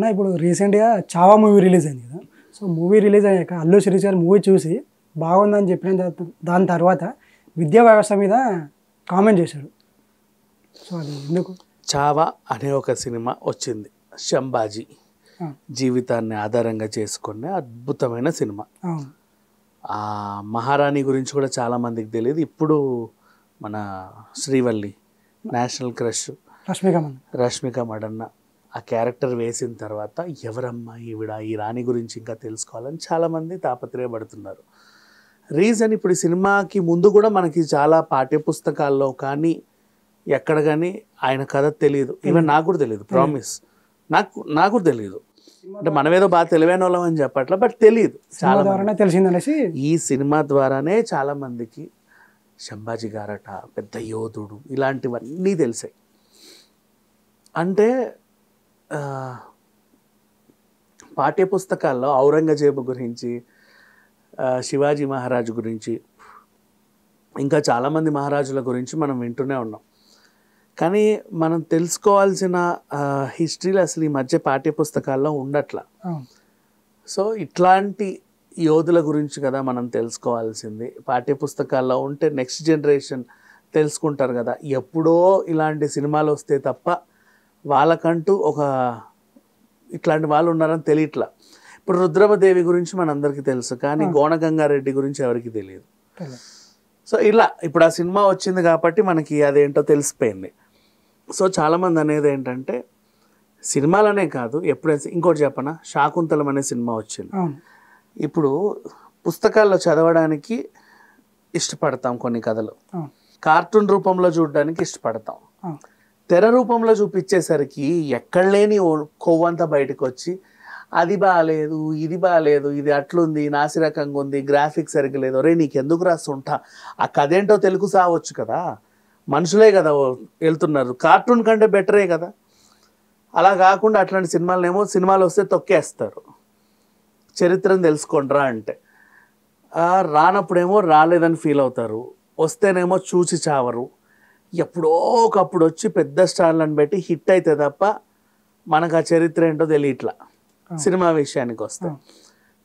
అన్న ఇప్పుడు రీసెంట్గా చావా మూవీ రిలీజ్ అయింది కదా. సో మూవీ రిలీజ్ అయ్యాక అల్లు శిరీష్ గారు మూవీ చూసి బాగుందని చెప్పిన దాని తర్వాత విద్యా వ్యవస్థ మీద కామెంట్ చేశాడు. సో అది ఎందుకు? చావా అనే ఒక సినిమా వచ్చింది, శంభాజీ జీవితాన్ని ఆధారంగా చేసుకునే అద్భుతమైన సినిమా. ఆ మహారాణి గురించి కూడా చాలామందికి తెలియదు. ఇప్పుడు మన శ్రీవల్లి నేషనల్ క్రష్ రష్మిక మండన్న ఆ క్యారెక్టర్ వేసిన తర్వాత ఎవరమ్మా ఈవిడ, ఈ రాణి గురించి ఇంకా తెలుసుకోవాలని చాలామంది తాపత్రయపడుతున్నారు. రీజన్ ఇప్పుడు ఈ సినిమాకి ముందు కూడా మనకి చాలా పాఠ్యపుస్తకాల్లో కానీ ఎక్కడ కానీ ఆయన కథ తెలియదు. ఈవెన్ నాకు కూడా తెలియదు, ప్రామిస్. నాకు తెలియదు. అంటే మనమేదో బాగా తెలివైన వాళ్ళం అని చెప్పట్లా, బట్ తెలియదు. చాలా తెలిసిందనేసి ఈ సినిమా ద్వారానే చాలా మందికి శంభాజీ గారట పెద్ద యోధుడు ఇలాంటివన్నీ తెలిసాయి. అంటే పాఠ్యపుస్తకాల్లో ఔరంగజేబు గురించి, శివాజీ మహారాజు గురించి, ఇంకా చాలామంది మహారాజుల గురించి మనం వింటూనే ఉన్నాం. కానీ మనం తెలుసుకోవాల్సిన హిస్టరీలు అసలు ఈ మధ్య పాఠ్యపుస్తకాల్లో ఉండట్లా. సో ఇట్లాంటి యోధుల గురించి కదా మనం తెలుసుకోవాల్సింది. పాఠ్యపుస్తకాల్లో ఉంటే నెక్స్ట్ జనరేషన్ తెలుసుకుంటారు కదా. ఎప్పుడో ఇలాంటి సినిమాలు వస్తే తప్ప వాళ్ళకంటూ ఒక ఇట్లాంటి వాళ్ళు ఉన్నారని తెలియట్లా. ఇప్పుడు రుద్రమదేవి గురించి మనందరికీ తెలుసు, కానీ గోనగంగారెడ్డి గురించి ఎవరికి తెలియదు. సో ఇలా ఇప్పుడు ఆ సినిమా వచ్చింది కాబట్టి మనకి అదేంటో తెలిసిపోయింది. సో చాలామంది అనేది ఏంటంటే సినిమాలనే కాదు, ఎప్పుడైతే ఇంకోటి చెప్పనా, శాకుంతలం అనే సినిమా వచ్చింది. ఇప్పుడు పుస్తకాల్లో చదవడానికి ఇష్టపడతాం కొన్ని కథలు, కార్టూన్ రూపంలో చూడడానికి ఇష్టపడతాం. తెర రూపంలో చూపించేసరికి ఎక్కడ లేని కొవ్వంతా బయటకు వచ్చి అది బాగాలేదు, ఇది బాగాలేదు, ఇది అట్లుంది, నాసిరకంగా ఉంది, గ్రాఫిక్స్ సరిగ్గా లేదు, రే నీకెందుకు రాస్తుంటా, ఆ కథ ఏంటో తెలుగు సావచ్చు కదా, మనుషులే కదా వెళ్తున్నారు, కార్టూన్ కంటే బెటరే కదా. అలా కాకుండా అట్లాంటి సినిమాలు వస్తే తొక్కేస్తారు. చరిత్రను తెలుసుకోండిరా అంటే రానప్పుడేమో రాలేదని ఫీల్ అవుతారు, వస్తేనేమో చూసి చావరు. ఎప్పుడో ఒకప్పుడు వచ్చి పెద్ద స్టార్లను పెట్టి హిట్ అయితే తప్ప మనకు ఆ చరిత్ర ఏంటో తెలియట్లా. సినిమా విషయానికి వస్తే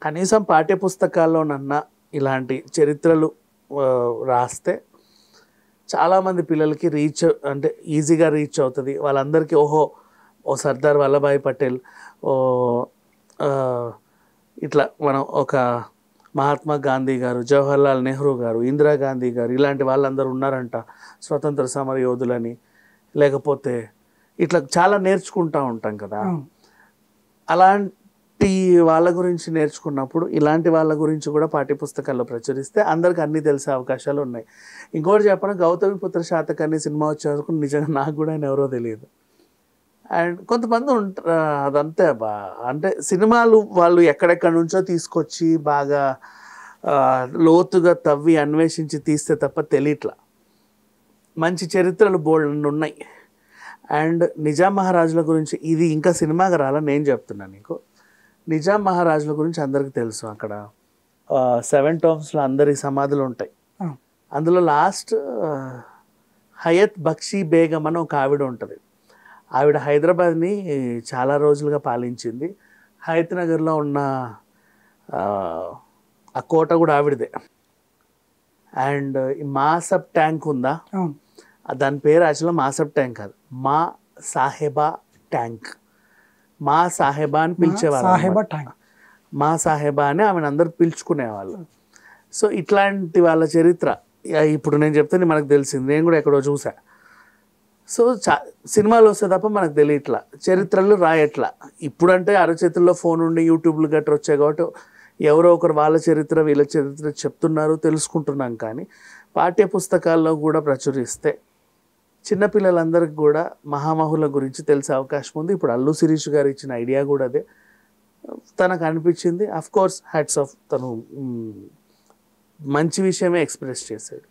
కనీసం పాఠ్యపుస్తకాల్లోనన్నా ఇలాంటి చరిత్రలు రాస్తే చాలామంది పిల్లలకి అంటే ఈజీగా రీచ్ అవుతుంది. వాళ్ళందరికీ ఓ సర్దార్ వల్లభాయ్ పటేల్, ఇట్లా మనం ఒక మహాత్మా గాంధీ గారు, జవహర్లాల్ నెహ్రూ గారు, ఇందిరాగాంధీ గారు, ఇలాంటి వాళ్ళందరూ ఉన్నారంట స్వతంత్ర సమర యోధులని. లేకపోతే ఇట్లా చాలా నేర్చుకుంటూ ఉంటాం కదా. అలాంటి వాళ్ళ గురించి నేర్చుకున్నప్పుడు ఇలాంటి వాళ్ళ గురించి కూడా పాఠ్యపుస్తకాల్లో ప్రచురిస్తే అందరికి అన్నీ తెలిసే అవకాశాలు ఉన్నాయి. ఇంకోటి చెప్పిన గౌతమిపుత్ర శాతకర్ణి సినిమా వచ్చేందుకు నిజంగా నాకు కూడా ఆయన ఎవరో తెలియదు. అండ్ కొంతమంది ఉంటారు అదంతే అంటే సినిమాలు వాళ్ళు ఎక్కడెక్కడి నుంచో తీసుకొచ్చి బాగా లోతుగా తవ్వి అన్వేషించి తీస్తే తప్ప తెలియట్లా. మంచి చరిత్రలు బోల్డ్ ఉన్నాయి. అండ్ నిజాం మహారాజుల గురించి ఇది ఇంకా సినిమాగా రాలని నేను చెప్తున్నాను నీకు. నిజాం మహారాజుల గురించి అందరికీ తెలుసు. అక్కడ 7 టౌన్స్లో అందరి సమాధులు ఉంటాయి. అందులో లాస్ట్ హయత్ బక్షీ బేగం అని ఒక ఆవిడ ఉంటుంది. ఆవిడ హైదరాబాద్ని చాలా రోజులుగా పాలించింది. హయత్ నగర్లో ఉన్న ఆ కోట కూడా ఆవిడదే. అండ్ మాసబ్ ట్యాంక్ ఉందా, దాని పేరు యాక్చువల్గా మాసబ్ ట్యాంక్ కాదు, మా సాహెబా ట్యాంక్. మా సాహెబా అని పిలిచేవాళ్ళు, మా సాహెబా అని ఆమెను అందరూ పిలుచుకునేవాళ్ళు. సో ఇట్లాంటి వాళ్ళ చరిత్ర ఇప్పుడు నేను చెప్తే మనకు తెలిసింది, నేను కూడా ఎక్కడో చూసా. సో సినిమాలు వస్తే తప్ప మనకు తెలియట్లా, చరిత్రలు రాయట్లా. ఇప్పుడంటే అరచేతుల్లో ఫోన్ ఉండి యూట్యూబ్లు గట్రా వచ్చాయి కాబట్టి ఎవరో ఒకరు వాళ్ళ చరిత్ర వీళ్ళ చరిత్ర చెప్తున్నారు, తెలుసుకుంటున్నాం. కానీ పాఠ్యపుస్తకాల్లో కూడా ప్రచురిస్తే చిన్నపిల్లలందరికీ కూడా మహామహుల గురించి తెలిసే అవకాశం ఉంది. ఇప్పుడు అల్లు శిరీష్ గారు ఇచ్చిన ఐడియా కూడా అదే. తనకు అనిపించింది, అఫ్ కోర్స్ హ్యాట్స్ ఆఫ్, తను మంచి విషయమే ఎక్స్ప్రెస్ చేశాడు.